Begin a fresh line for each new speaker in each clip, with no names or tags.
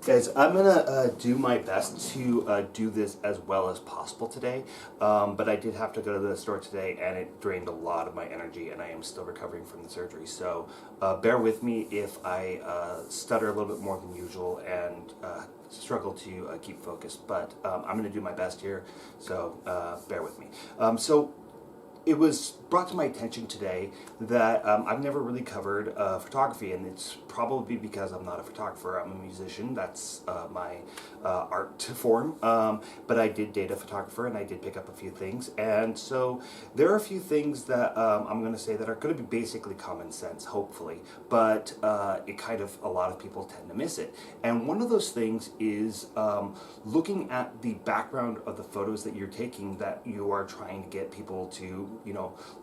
Guys, I'm gonna do my best to do this as well as possible today, but I did have to go to the store today and it drained a lot of my energy and I am still recovering from the surgery. So bear with me if I stutter a little bit more than usual and struggle to keep focused, but I'm gonna do my best here, so bear with me. So it was brought to my attention today that I've never really covered photography, and it's probably because I'm not a photographer. I'm a musician. That's my art form. But I did date a photographer, and I did pick up a few things. And so there are a few things that I'm going to say that are going to be basically common sense, hopefully. But it kind of, a lot of people tend to miss it. And one of those things is looking at the background of the photos that you're taking that you are trying to get people to,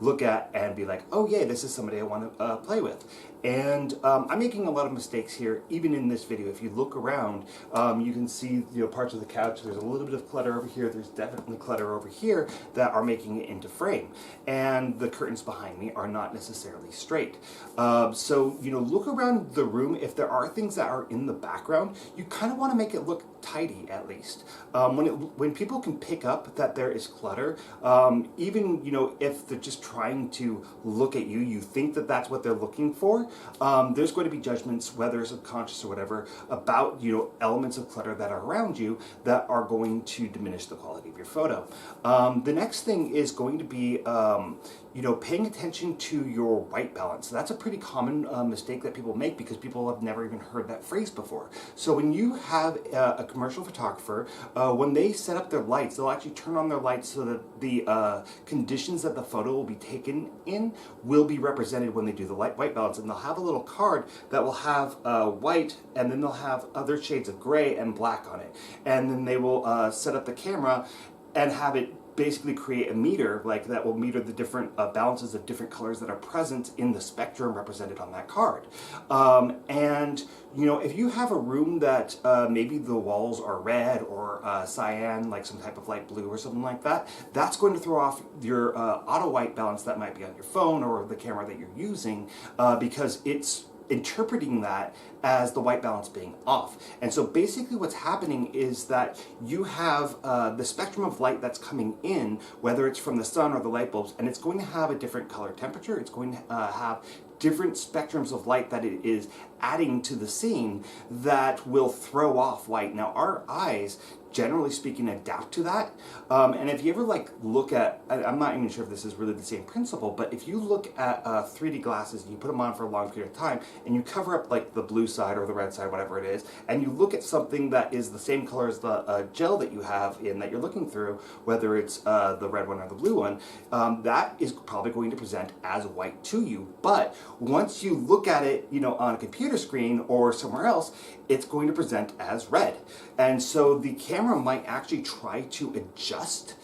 look at and be like, oh yeah, this is somebody I want to play with. And I'm making a lot of mistakes here, even in this video. If you look around, you can see parts of the couch. There's a little bit of clutter over here. There's definitely clutter over here that are making it into frame. And the curtains behind me are not necessarily straight. So look around the room. If there are things that are in the background, you kind of want to make it look tidy at least. When people can pick up that there is clutter, even if they're just trying to look at you, you think that that's what they're looking for. There's going to be judgments, whether subconscious or whatever, about elements of clutter that are around you that are going to diminish the quality of your photo. The next thing is going to be paying attention to your white balance. So that's a pretty common mistake that people make because people have never even heard that phrase before. So when you have a commercial photographer, when they set up their lights, they'll actually turn on their lights so that the conditions that the photo will be taken in will be represented when they do the white balance. And they'll have a little card that will have white, and then they'll have other shades of gray and black on it. And then they will set up the camera and have it basically create a meter that will meter the different balances of different colors that are present in the spectrum represented on that card. And if you have a room that maybe the walls are red or cyan, like some type of light blue or something like that, that's going to throw off your auto white balance that might be on your phone or the camera that you're using because it's interpreting that as the white balance being off. And so basically what's happening is that you have the spectrum of light that's coming in, whether it's from the sun or the light bulbs, and it's going to have a different color temperature. It's going to have different spectrums of light that it is adding to the scene that will throw off white. Now our eyes, generally speaking, adapt to that. And if you ever look at, I'm not even sure if this is really the same principle, but if you look at 3D glasses and you put them on for a long period of time and you cover up the blue side or the red side, whatever it is, and you look at something that is the same color as the gel that you have in that you're looking through, whether it's the red one or the blue one, that is probably going to present as white to you. But once you look at it, on a computer screen or somewhere else, it's going to present as red. And so the camera might actually try to adjust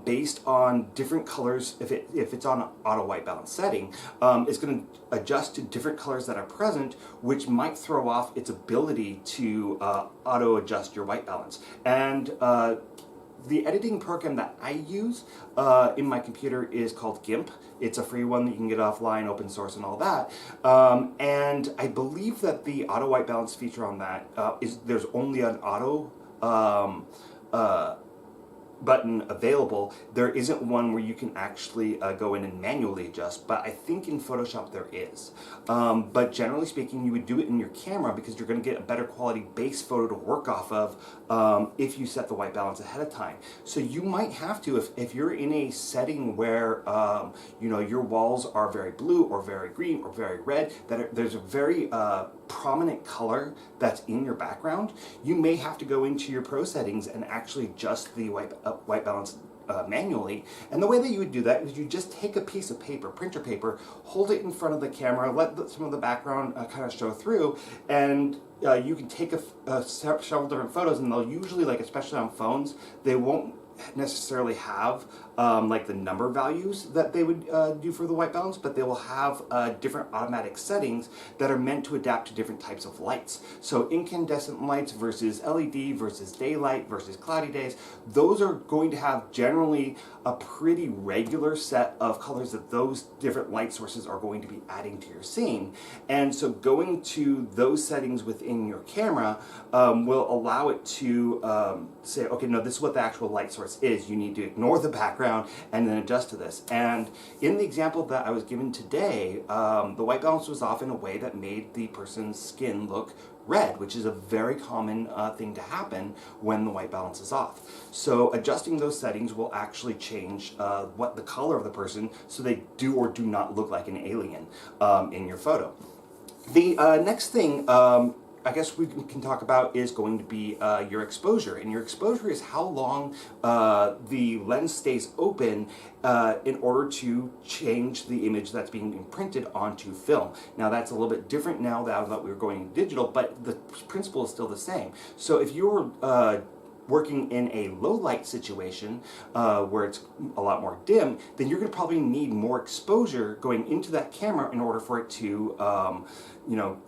based on different colors. If it's on an auto white balance setting, it's going to adjust to different colors that are present, which might throw off its ability to auto adjust your white balance. And the editing program that I use in my computer is called GIMP. It's a free one that you can get offline, open source and all that. And I believe that the auto white balance feature on that there's only an auto button available. There isn't one where you can actually go in and manually adjust, but I think in Photoshop there is. But generally speaking, you would do it in your camera because you're going to get a better quality base photo to work off of if you set the white balance ahead of time. So you might have to, if you're in a setting where your walls are very blue or very green or very red, there's a very prominent color that's in your background, you may have to go into your pro settings and actually adjust the white balance manually. And the way that you would do that is you just take a piece of paper, printer paper, hold it in front of the camera, let some of the background kind of show through, and you can take several different photos, and they'll usually, especially on phones, they won't necessarily have like the number values that they would do for the white balance, but they will have different automatic settings that are meant to adapt to different types of lights. So incandescent lights versus LED versus daylight versus cloudy days, those are going to have generally a pretty regular set of colors that those different light sources are going to be adding to your scene. And so going to those settings within your camera will allow it to say, okay, no, this is what the actual light source is. You need to ignore the background and then adjust to this. And in the example that I was given today, the white balance was off in a way that made the person's skin look red, which is a very common thing to happen when the white balance is off. So adjusting those settings will actually change what the color of the person, so they do or do not look like an alien in your photo. The next thing I guess we can talk about is going to be your exposure. And your exposure is how long the lens stays open in order to change the image that's being imprinted onto film. Now that's a little bit different now that we're going digital, but the principle is still the same. So if you're working in a low light situation where it's a lot more dim, then you're going to probably need more exposure going into that camera in order for it to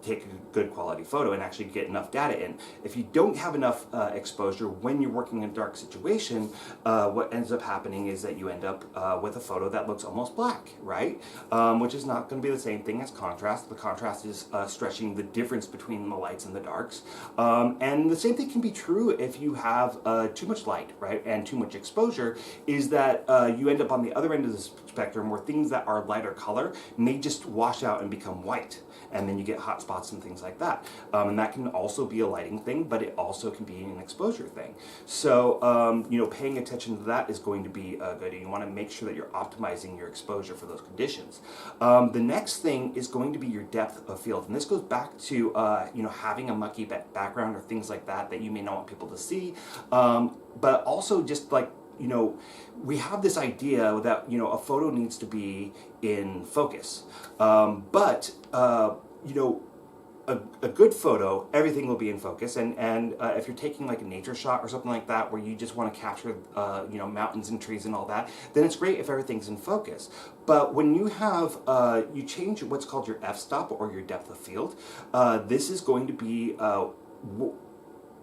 take a good quality photo and actually get enough data in. If you don't have enough exposure when you're working in a dark situation, what ends up happening is that you end up with a photo that looks almost black, right? Which is not going to be the same thing as contrast. The contrast is stretching the difference between the lights and the darks. And the same thing can be true if you have too much light, right, and too much exposure, is that you end up on the other end of the spectrum where things that are lighter color may just wash out and become white. And then you get hot spots and things like that. And that can also be a lighting thing, but it also can be an exposure thing. So, paying attention to that is going to be good. And you want to make sure that you're optimizing your exposure for those conditions. The next thing is going to be your depth of field. And this goes back to, having a mucky background or things like that that you may not want people to see. But also just like, we have this idea that, a photo needs to be in focus. But a good photo, everything will be in focus. And if you're taking like a nature shot or something like that, where you just want to capture, mountains and trees and all that, then it's great if everything's in focus. But when you have, you change what's called your f-stop or your depth of field, this is going to be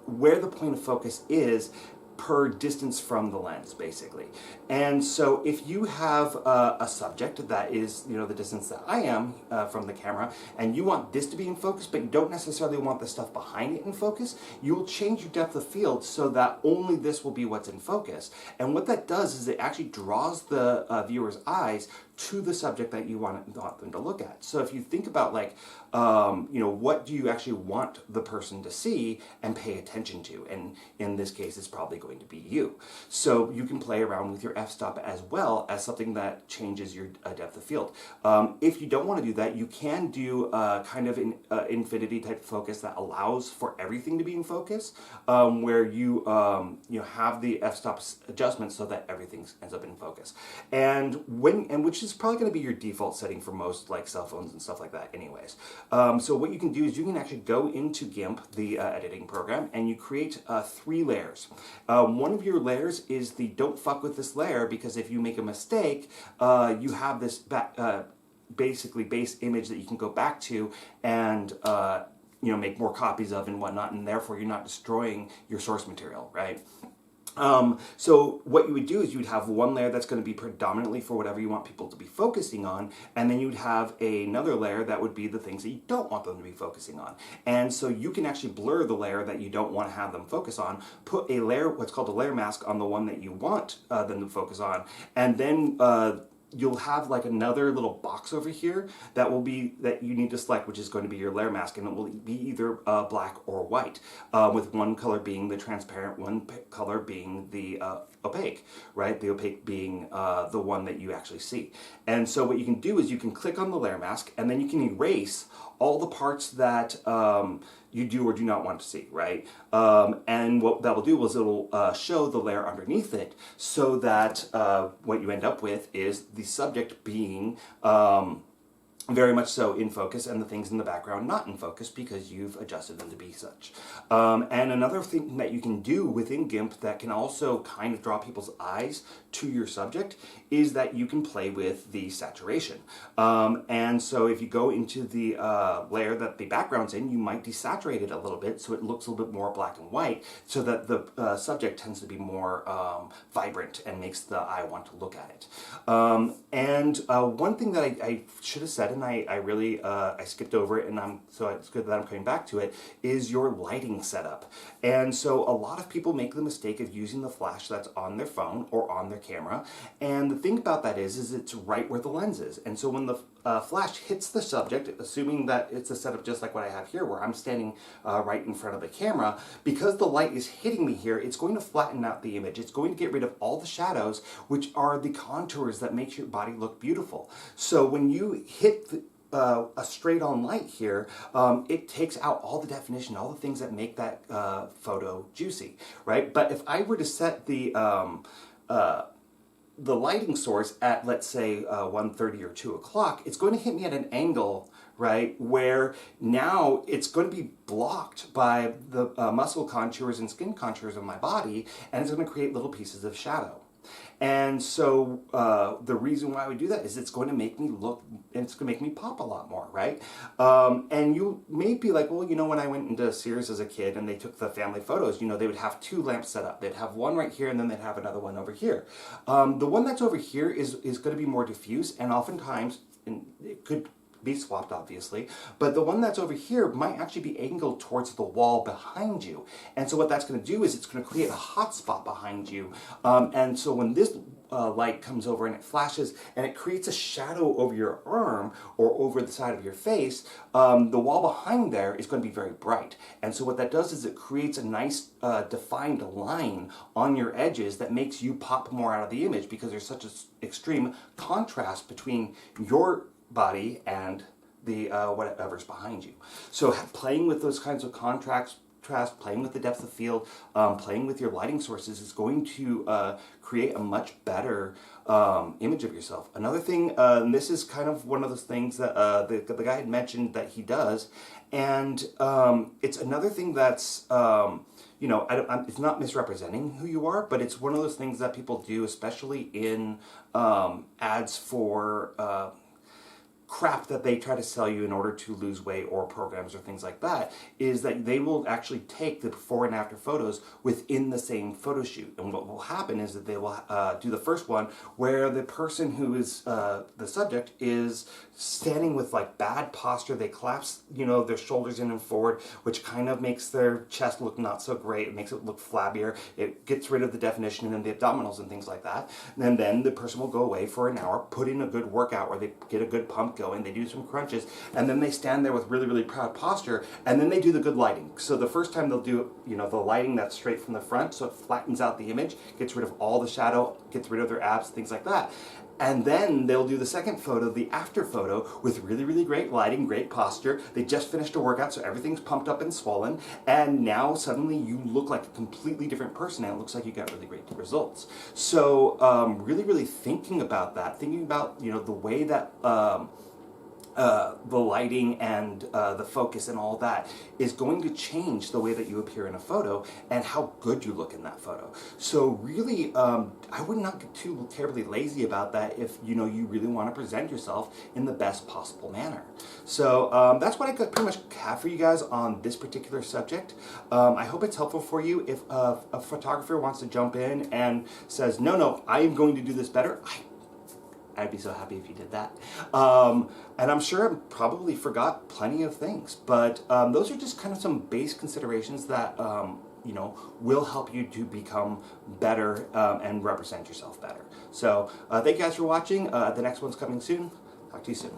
where the point of focus is per distance from the lens, basically. And so if you have a subject that is, the distance that I am from the camera, and you want this to be in focus, but you don't necessarily want the stuff behind it in focus, you will change your depth of field so that only this will be what's in focus. And what that does is it actually draws the viewer's eyes to the subject that you want them to look at. So if you think about what do you actually want the person to see and pay attention to? And in this case, it's probably going to be you. So you can play around with your f-stop as well as something that changes your depth of field. If you don't want to do that, you can do kind of an infinity type focus that allows for everything to be in focus, where you have the f-stop adjustment so that everything ends up in focus. And which is probably going to be your default setting for most like cell phones and stuff like that anyways. So what you can do is you can actually go into GIMP, the editing program, and you create 3 layers. One of your layers is the don't fuck with this layer, because if you make a mistake, you have this basically base image that you can go back to and make more copies of and whatnot, and therefore you're not destroying your source material, right? So what you would do is you would have one layer that's going to be predominantly for whatever you want people to be focusing on, and then you'd have another layer that would be the things that you don't want them to be focusing on. And so you can actually blur the layer that you don't want to have them focus on, put a layer, what's called a layer mask, on the one that you want them to focus on, and then you'll have like another little box over here that you need to select, which is going to be your layer mask, and it will be either black or white, with one color being the transparent, one color being the opaque, right? The opaque being the one that you actually see. And so what you can do is you can click on the layer mask, and then you can erase all the parts that you do or do not want to see, right? And what that will do is it'll show the layer underneath it, so that what you end up with is the subject being very much so in focus, and the things in the background not in focus, because you've adjusted them to be such. And another thing that you can do within GIMP that can also kind of draw people's eyes to your subject is that you can play with the saturation. And so if you go into the layer that the background's in, you might desaturate it a little bit so it looks a little bit more black and white, so that the subject tends to be more vibrant and makes the eye want to look at it. And one thing that I should have said, and I really I skipped over it, and so it's good that I'm coming back to it, is your lighting setup. And so a lot of people make the mistake of using the flash that's on their phone or on their camera, and the thing about that is it's right where the lens is. And so when the flash hits the subject, assuming that it's a setup just like what I have here, where I'm standing right in front of the camera, because the light is hitting me here, it's going to flatten out the image. It's going to get rid of all the shadows, which are the contours that make your body look beautiful. So when you hit a straight on light here, it takes out all the definition, all the things that make that photo juicy, right? But if I were to set the lighting source at, let's say, 1:30 or 2 o'clock, it's going to hit me at an angle, right, where now it's going to be blocked by the muscle contours and skin contours of my body, and it's going to create little pieces of shadow. And so the reason why we do that is it's going to make me look, and it's going to make me pop a lot more, right? And you may be like, well, you know, when I went into Sears as a kid and they took the family photos, you know, they would have 2 lamps set up. They'd have one right here, and then they'd have another one over here. The one that's over here is going to be more diffuse, and oftentimes, and it could be swapped obviously, but the one that's over here might actually be angled towards the wall behind you. And so what that's going to do is it's going to create a hot spot behind you. And so when this light comes over and it flashes and it creates a shadow over your arm or over the side of your face, the wall behind there is going to be very bright. And so what that does is it creates a nice defined line on your edges that makes you pop more out of the image, because there's such an extreme contrast between your body and the whatever's behind you. So playing with those kinds of contrast, playing with the depth of field, playing with your lighting sources is going to create a much better image of yourself. Another thing, and this is kind of one of those things that the guy had mentioned that he does, and it's another thing that's you know, it's not misrepresenting who you are, but it's one of those things that people do, especially in ads for crap that they try to sell you in order to lose weight, or programs or things like that, is that they will actually take the before and after photos within the same photo shoot. And what will happen is that they will do the first one where the person who is the subject is standing with like bad posture. They collapse, you know, their shoulders in and forward, which kind of makes their chest look not so great. It makes it look flabbier. It gets rid of the definition and the abdominals and things like that. And then the person will go away for an hour, put in a good workout where they get a good pump going, they do some crunches, and then they stand there with really, really proud posture, and then they do the good lighting. So the first time they'll do, you know, the lighting that's straight from the front, so it flattens out the image, gets rid of all the shadow, gets rid of their abs, things like that. And then they'll do the second photo, the after photo, with really, really great lighting, great posture. They just finished a workout, so everything's pumped up and swollen. And now suddenly you look like a completely different person, and it looks like you got really great results. So really, really thinking about that, thinking about, you know, the way that the lighting and the focus and all that is going to change the way that you appear in a photo and how good you look in that photo. So really, I would not get too terribly lazy about that if, you know, you really want to present yourself in the best possible manner. So that's what I pretty much have for you guys on this particular subject. I hope it's helpful for you. If a photographer wants to jump in and says, no, I am going to do this better, I'd be so happy if you did that. And I'm sure I probably forgot plenty of things, but those are just kind of some base considerations that you know, will help you to become better and represent yourself better. So thank you guys for watching. The next one's coming soon. Talk to you soon.